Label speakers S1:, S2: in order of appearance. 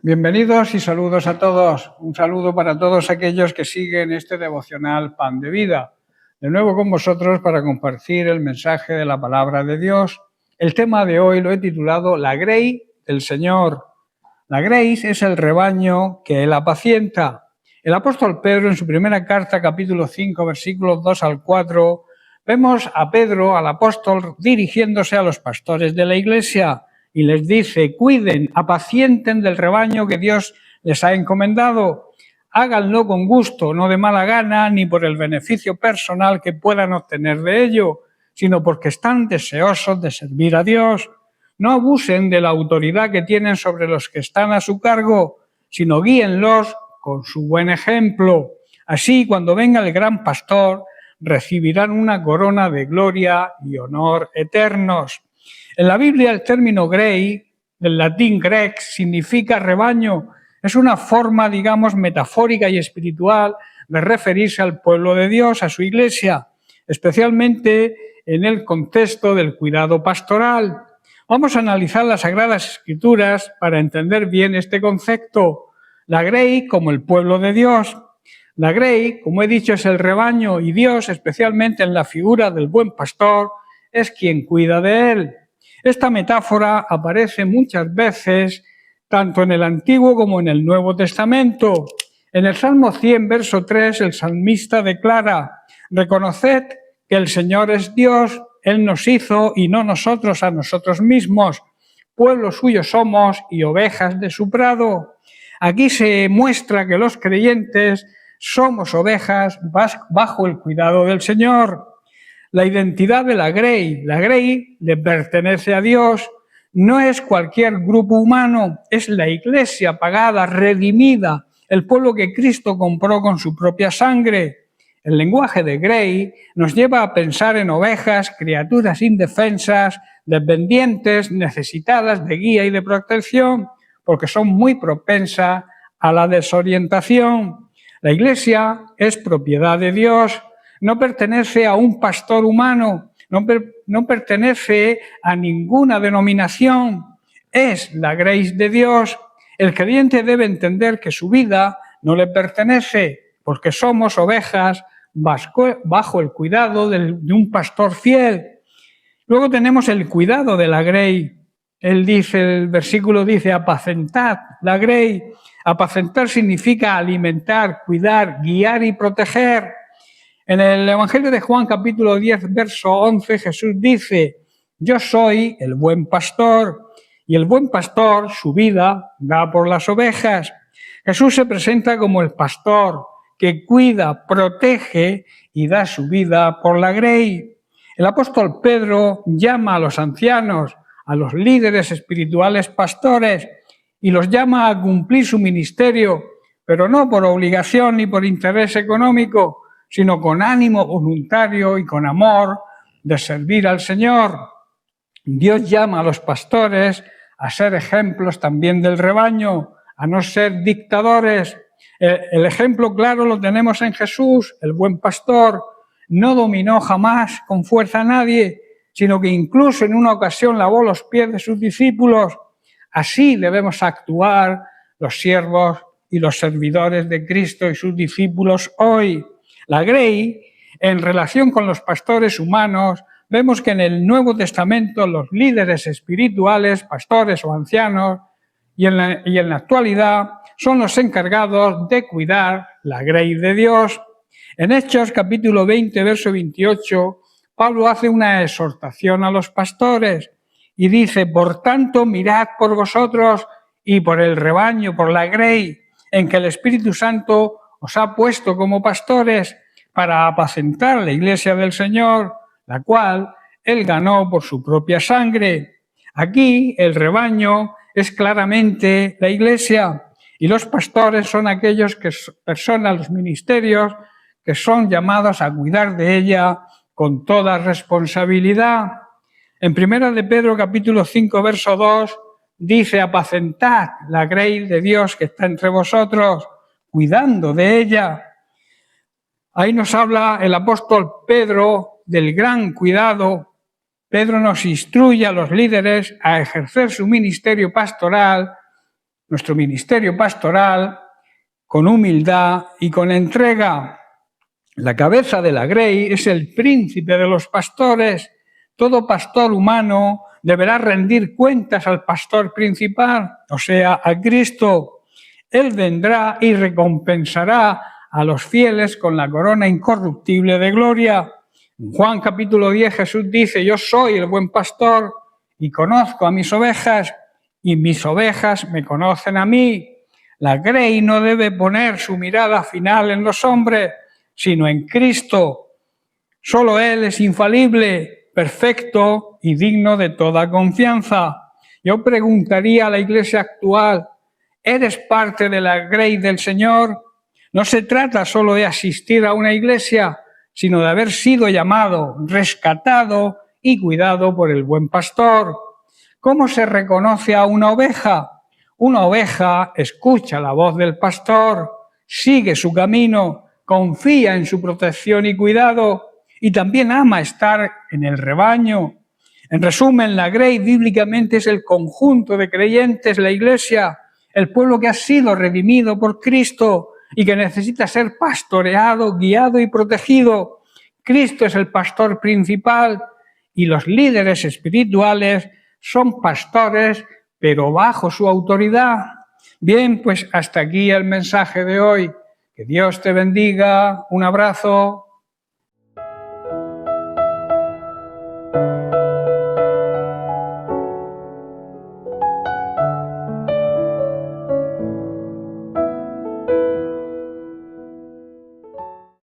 S1: Bienvenidos y saludos a todos. Un saludo para todos aquellos que siguen este devocional Pan de Vida. De nuevo con vosotros para compartir el mensaje de la palabra de Dios. El tema de hoy lo he titulado La Grey del Señor. La Grace es el rebaño que Él apacienta. El apóstol Pedro en su primera carta, capítulo 5, versículos 2 al 4, vemos a Pedro, al apóstol, dirigiéndose a los pastores de la iglesia y les dice: cuiden, apacienten del rebaño que Dios les ha encomendado. Háganlo con gusto, no de mala gana, ni por el beneficio personal que puedan obtener de ello, sino porque están deseosos de servir a Dios. No abusen de la autoridad que tienen sobre los que están a su cargo, sino guíenlos con su buen ejemplo. Así, cuando venga el gran pastor, recibirán una corona de gloria y honor eternos. En la Biblia el término grey, del latín grex, significa rebaño. Es una forma, digamos, metafórica y espiritual de referirse al pueblo de Dios, a su iglesia, especialmente en el contexto del cuidado pastoral. Vamos a analizar las Sagradas Escrituras para entender bien este concepto. La grey como el pueblo de Dios. La grey, como he dicho, es el rebaño y Dios, especialmente en la figura del buen pastor, es quien cuida de él. Esta metáfora aparece muchas veces tanto en el Antiguo como en el Nuevo Testamento. En el Salmo 100, verso 3, el salmista declara: reconoced que el Señor es Dios, Él nos hizo y no nosotros a nosotros mismos. Pueblo suyo somos y ovejas de su prado. Aquí se muestra que los creyentes somos ovejas bajo el cuidado del Señor. La identidad de la Grey le pertenece a Dios, no es cualquier grupo humano, es la iglesia pagada, redimida, el pueblo que Cristo compró con su propia sangre. El lenguaje de Grey nos lleva a pensar en ovejas, criaturas indefensas, dependientes, necesitadas de guía y de protección, porque son muy propensas a la desorientación. La iglesia es propiedad de Dios, no pertenece a un pastor humano, no pertenece a ninguna denominación, es la grace de Dios. El creyente debe entender que su vida no le pertenece, porque somos ovejas bajo el cuidado de un pastor fiel. Luego tenemos el cuidado de la grey. El versículo dice: apacentad la grey. Apacentar significa alimentar, cuidar, guiar y proteger. En el Evangelio de Juan, capítulo 10, verso 11, Jesús dice: yo soy el buen pastor, y el buen pastor su vida da por las ovejas. Jesús se presenta como el pastor que cuida, protege y da su vida por la grey. El apóstol Pedro llama a los ancianos, a los líderes espirituales pastores, y los llama a cumplir su ministerio, pero no por obligación ni por interés económico, sino con ánimo voluntario y con amor de servir al Señor. Dios llama a los pastores a ser ejemplos también del rebaño, a no ser dictadores. El ejemplo claro lo tenemos en Jesús, el buen pastor. No dominó jamás con fuerza a nadie, sino que incluso en una ocasión lavó los pies de sus discípulos. Así debemos actuar los siervos y los servidores de Cristo y sus discípulos hoy. La grey, en relación con los pastores humanos, vemos que en el Nuevo Testamento los líderes espirituales, pastores o ancianos, y en la actualidad son los encargados de cuidar la grey de Dios. En Hechos capítulo 20, verso 28, Pablo hace una exhortación a los pastores y dice: por tanto, mirad por vosotros y por el rebaño, por la grey, en que el Espíritu Santo os ha puesto como pastores para apacentar la iglesia del Señor, la cual Él ganó por su propia sangre. Aquí el rebaño es claramente la iglesia y los pastores son aquellos personas, los ministerios, que son llamados a cuidar de ella con toda responsabilidad. En 1 de Pedro capítulo 5, verso 2, dice: apacentad la grey de Dios que está entre vosotros, cuidando de ella. Ahí nos habla el apóstol Pedro del gran cuidado. Pedro nos instruye a los líderes a ejercer su ministerio pastoral nuestro ministerio pastoral con humildad y con entrega. La cabeza de la grey es el príncipe de los pastores. Todo pastor humano deberá rendir cuentas al pastor principal, o sea, a Cristo. Él vendrá y recompensará a los fieles con la corona incorruptible de gloria. En Juan capítulo 10 Jesús dice: yo soy el buen pastor y conozco a mis ovejas y mis ovejas me conocen a mí. La grey no debe poner su mirada final en los hombres, sino en Cristo. Solo Él es infalible, perfecto y digno de toda confianza. Yo preguntaría a la iglesia actual: ¿eres parte de la grey del Señor? No se trata solo de asistir a una iglesia, sino de haber sido llamado, rescatado y cuidado por el buen pastor. ¿Cómo se reconoce a una oveja? Una oveja escucha la voz del pastor, sigue su camino, confía en su protección y cuidado y también ama estar en el rebaño. En resumen, la grey bíblicamente es el conjunto de creyentes, la iglesia, el pueblo que ha sido redimido por Cristo y que necesita ser pastoreado, guiado y protegido. Cristo es el pastor principal y los líderes espirituales son pastores, pero bajo su autoridad. Bien, pues hasta aquí el mensaje de hoy. Que Dios te bendiga. Un abrazo.